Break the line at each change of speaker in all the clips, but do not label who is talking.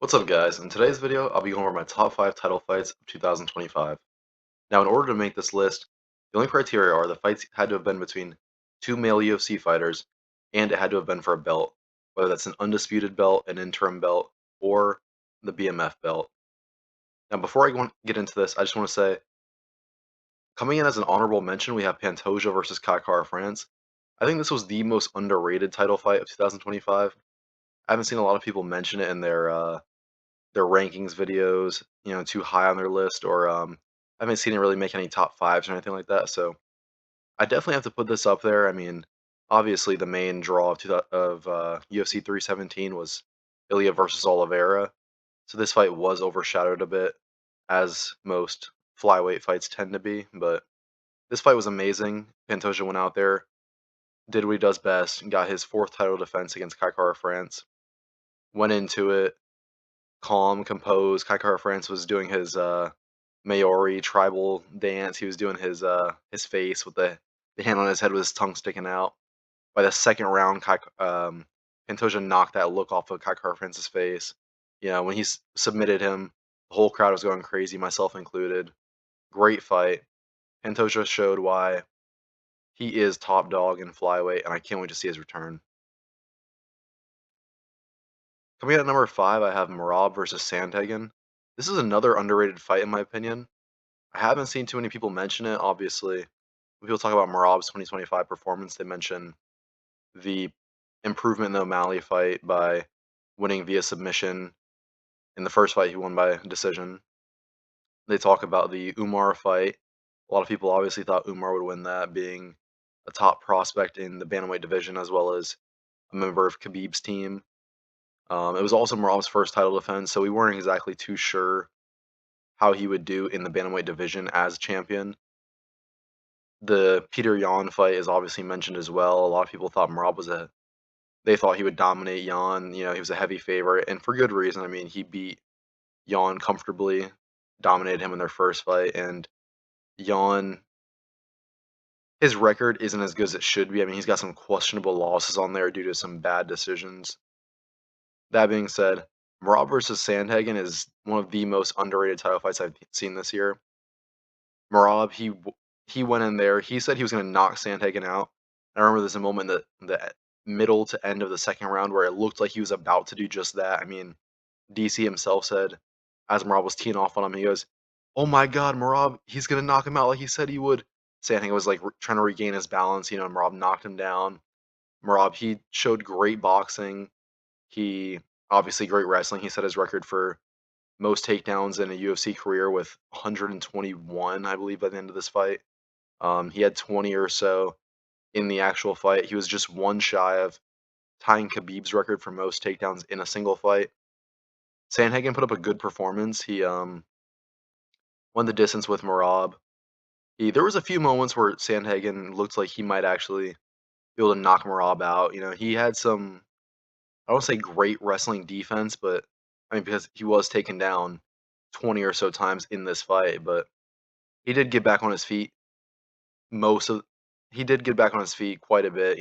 What's up, guys? In today's video, I'll be going over my top 5 title fights of 2025. Now, in order to make this list, the only criteria are the fights had to have been between two male UFC fighters, and it had to have been for a belt, whether that's an undisputed belt, an interim belt, or the BMF belt. Now, before get into this, I just want to say, coming in as an honorable mention, we have Pantoja versus Kai France. I think this was the most underrated title fight of 2025. I haven't seen a lot of people mention it in their rankings videos, too high on their list, or I haven't seen it really make any top fives or anything like that. So I definitely have to put this up there. I mean, obviously the main draw of UFC 317 was Ilya versus Oliveira, so this fight was overshadowed a bit, as most flyweight fights tend to be. But this fight was amazing. Pantoja went out there, did what he does best, and got his fourth title defense against Kai France. Went into it calm, composed. Kai France was doing his Maori tribal dance. He was doing his face with the hand on his head with his tongue sticking out. By the second round, Pantoja knocked that look off of Kai France's face. When he submitted him, the whole crowd was going crazy, myself included. Great fight. Pantoja showed why he is top dog in flyweight, and I can't wait to see his return. Coming in at number 5, I have Merab versus Sandhagen. This is another underrated fight in my opinion. I haven't seen too many people mention it. Obviously, when people talk about Marab's 2025 performance, they mention the improvement in the O'Malley fight by winning via submission. In the first fight, he won by decision. They talk about the Umar fight. A lot of people obviously thought Umar would win that, being a top prospect in the bantamweight division as well as a member of Khabib's team. It was also Marab's first title defense, so we weren't exactly too sure how he would do in the bantamweight division as champion. The Peter Yan fight is obviously mentioned as well. A lot of people thought Merab they thought he would dominate Yan. He was a heavy favorite, and for good reason. I mean, he beat Yan comfortably, dominated him in their first fight, and Yan, his record isn't as good as it should be. I mean, he's got some questionable losses on there due to some bad decisions. That being said, Merab versus Sandhagen is one of the most underrated title fights I've seen this year. Merab, he went in there. He said he was going to knock Sandhagen out. I remember there's a moment in the middle to end of the second round where it looked like he was about to do just that. I mean, DC himself said, as Merab was teeing off on him, he goes, "Oh my God, Merab, he's going to knock him out like he said he would." Sandhagen was like trying to regain his balance. Merab knocked him down. Merab, he showed great boxing. He obviously great wrestling. He set his record for most takedowns in a UFC career with 121, I believe, by the end of this fight. He had 20 or so in the actual fight. He was just one shy of tying Khabib's record for most takedowns in a single fight. Sandhagen put up a good performance. He won the distance with Merab. There was a few moments where Sandhagen looked like he might actually be able to knock Merab out. He had some, I don't say great wrestling defense, but I mean, because he was taken down 20 or so times in this fight, but he did get back on his feet most of he did get back on his feet quite a bit.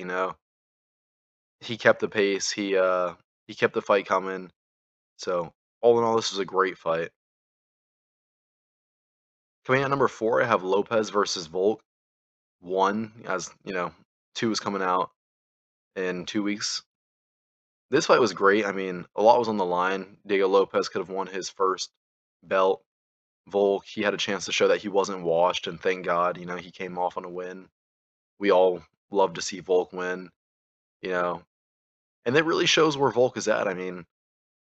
He kept the pace, he kept the fight coming. So, all in all, this was a great fight. Coming at number 4, I have Lopez versus Volk. 1, as, 2 is coming out in 2 weeks. This fight was great. I mean, a lot was on the line. Diego Lopez could have won his first belt. Volk, he had a chance to show that he wasn't washed, and thank God, he came off on a win. We all love to see Volk win, you know, and that really shows where Volk is at. I mean,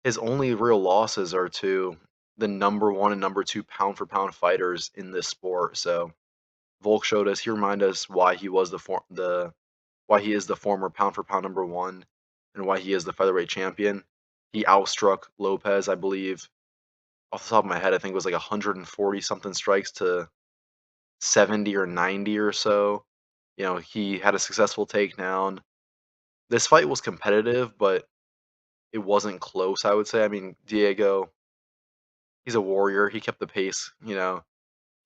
his only real losses are to the number 1 and number 2 pound for pound fighters in this sport. So Volk showed us, he reminded us why he was why he is the former pound for pound number 1 and why he is the featherweight champion. He outstruck Lopez, I believe, off the top of my head, I think it was like 140 something strikes to 70 or 90 or so. He had a successful takedown. This fight was competitive, but it wasn't close, I would say. I mean, Diego, he's a warrior. He kept the pace.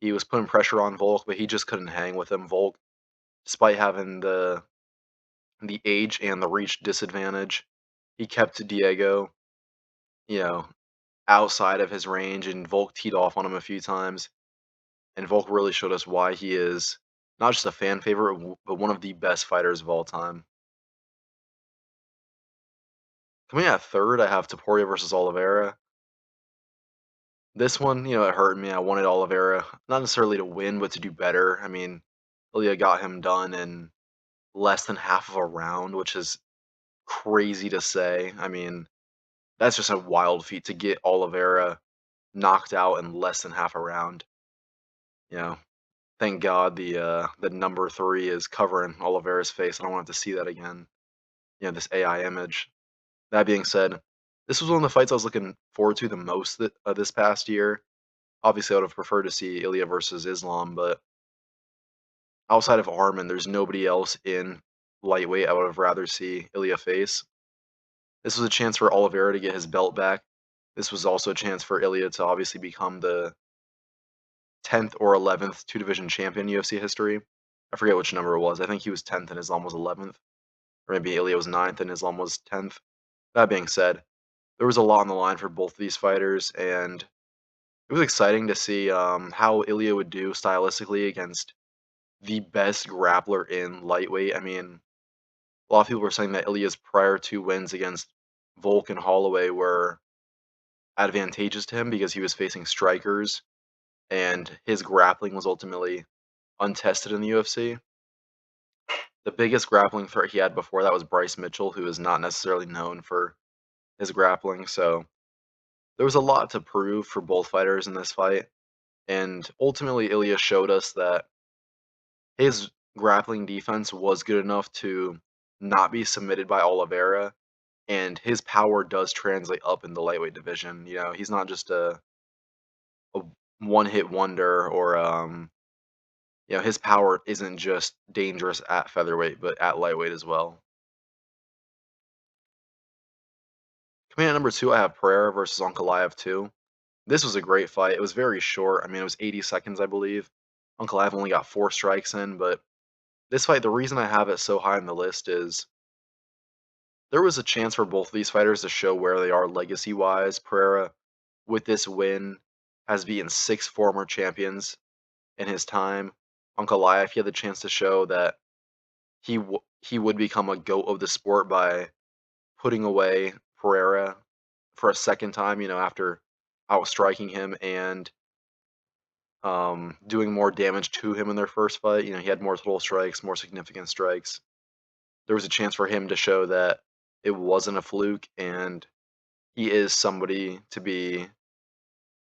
He was putting pressure on Volk, but he just couldn't hang with him. Volk, despite having the age and the reach disadvantage, he kept Diego. You know, outside of his range, and Volk teed off on him a few times. And Volk really showed us why he is not just a fan favorite, but one of the best fighters of all time. Coming at third, I have Topuria versus Oliveira. This one, it hurt me. I wanted Oliveira not necessarily to win, but to do better. I mean, Ilya got him done in less than half of a round, which is crazy to say. I mean, that's just a wild feat to get Oliveira knocked out in less than half a round. You know, thank God the number three is covering Oliveira's face. I don't want to see that again. This AI image. That being said, this was one of the fights I was looking forward to the most this past year. Obviously, I would have preferred to see Ilya versus Islam, but outside of Arman, there's nobody else in lightweight I would have rather see Ilya face. This was a chance for Oliveira to get his belt back. This was also a chance for Ilya to obviously become the 10th or 11th two division champion in UFC history. I forget which number it was. I think he was 10th and Islam was 11th. Or maybe Ilya was 9th and Islam was 10th. That being said, there was a lot on the line for both of these fighters, and it was exciting to see how Ilya would do stylistically against the best grappler in lightweight. I mean, a lot of people were saying that Ilya's prior two wins against Volk and Holloway were advantageous to him because he was facing strikers and his grappling was ultimately untested in the UFC. The biggest grappling threat he had before that was Bryce Mitchell, who is not necessarily known for his grappling. So there was a lot to prove for both fighters in this fight. And ultimately, Ilya showed us that his grappling defense was good enough to not be submitted by Oliveira, and his power does translate up in the lightweight division. He's not just a one-hit wonder, or his power isn't just dangerous at featherweight, but at lightweight as well. Coming in at number two, I have Pereira versus Ankalaev 2. This was a great fight. It was very short. I mean, it was 80 seconds, I believe. Ankalaev only got 4 strikes in, but this fight, the reason I have it so high on the list is there was a chance for both of these fighters to show where they are legacy-wise. Pereira, with this win, has beaten 6 former champions in his time. Ankalaev, he had the chance to show that he would become a GOAT of the sport by putting away Pereira for a second time, after outstriking him and doing more damage to him in their first fight. He had more total strikes, more significant strikes. There was a chance for him to show that it wasn't a fluke and he is somebody to be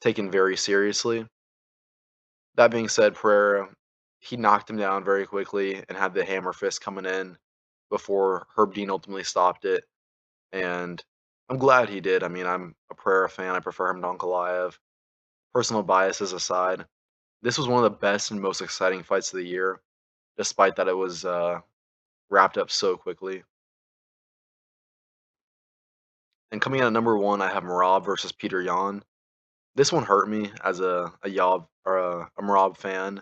taken very seriously. That being said, Pereira, he knocked him down very quickly and had the hammer fist coming in before Herb Dean ultimately stopped it. And I'm glad he did. I mean, I'm a Pereira fan. I prefer him to Ankalaev. Personal biases aside, this was one of the best and most exciting fights of the year, despite that it was wrapped up so quickly. And coming in at number one, I have Merab versus Peter Yan. This one hurt me as a Yob or a Merab fan.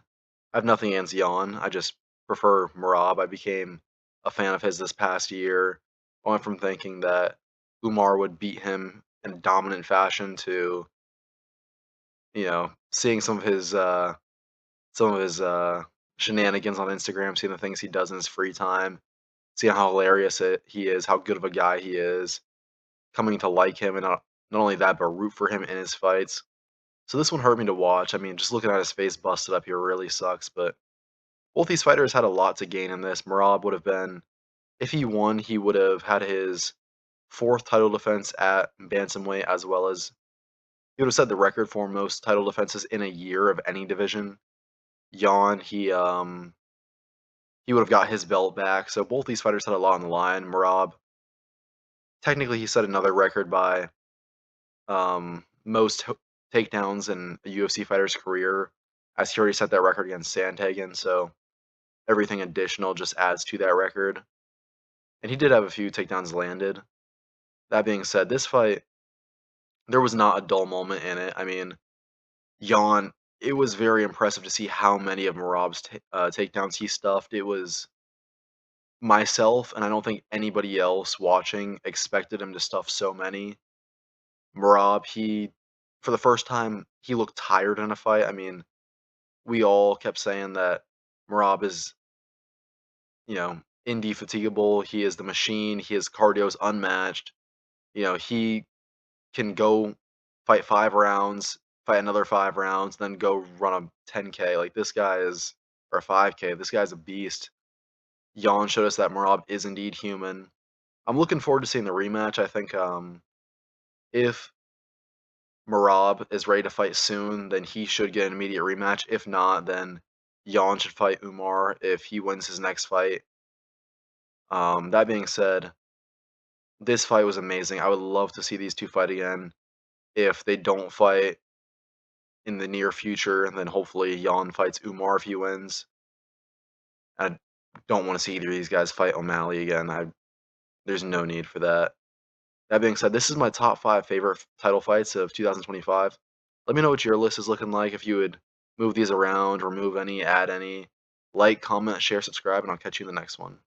I have nothing against Yan. I just prefer Merab. I became a fan of his this past year. I went from thinking that Umar would beat him in a dominant fashion to, seeing some of his shenanigans on Instagram, seeing the things he does in his free time, seeing how hilarious he is, how good of a guy he is, coming to like him, and not only that, but root for him in his fights. So this one hurt me to watch. I mean, just looking at his face busted up here really sucks, but both these fighters had a lot to gain in this. Merab would have been, if he won, he would have had his 4th title defense at bantamweight, as well as he would have set the record for most title defenses in a year of any division. Yan, he would have got his belt back. So both these fighters had a lot on the line. Merab, technically, he set another record by most takedowns in a UFC fighter's career, as he already set that record against Sandhagen. So everything additional just adds to that record. And he did have a few takedowns landed. That being said, this fight, there was not a dull moment in it. I mean, Yan, it was very impressive to see how many of Merab's takedowns he stuffed. It was myself, and I don't think anybody else watching expected him to stuff so many. Merab, he for the first time, he looked tired in a fight. I mean, we all kept saying that Merab is, indefatigable. He is the machine. His cardio is unmatched. He can go fight 5 rounds, fight another 5 rounds, then go run a 10K. Like this guy is, or a 5K. This guy's a beast. Jan showed us that Merab is indeed human. I'm looking forward to seeing the rematch. I think if Merab is ready to fight soon, then he should get an immediate rematch. If not, then Jan should fight Umar if he wins his next fight. That being said, this fight was amazing. I would love to see these two fight again. If they don't fight in the near future, and then hopefully Jan fights Umar if he wins. I don't want to see either of these guys fight O'Malley again. There's no need for that. That being said, this is my top 5 favorite title fights of 2025. Let me know what your list is looking like, if you would move these around, remove any, add any. Like, comment, share, subscribe, and I'll catch you in the next one.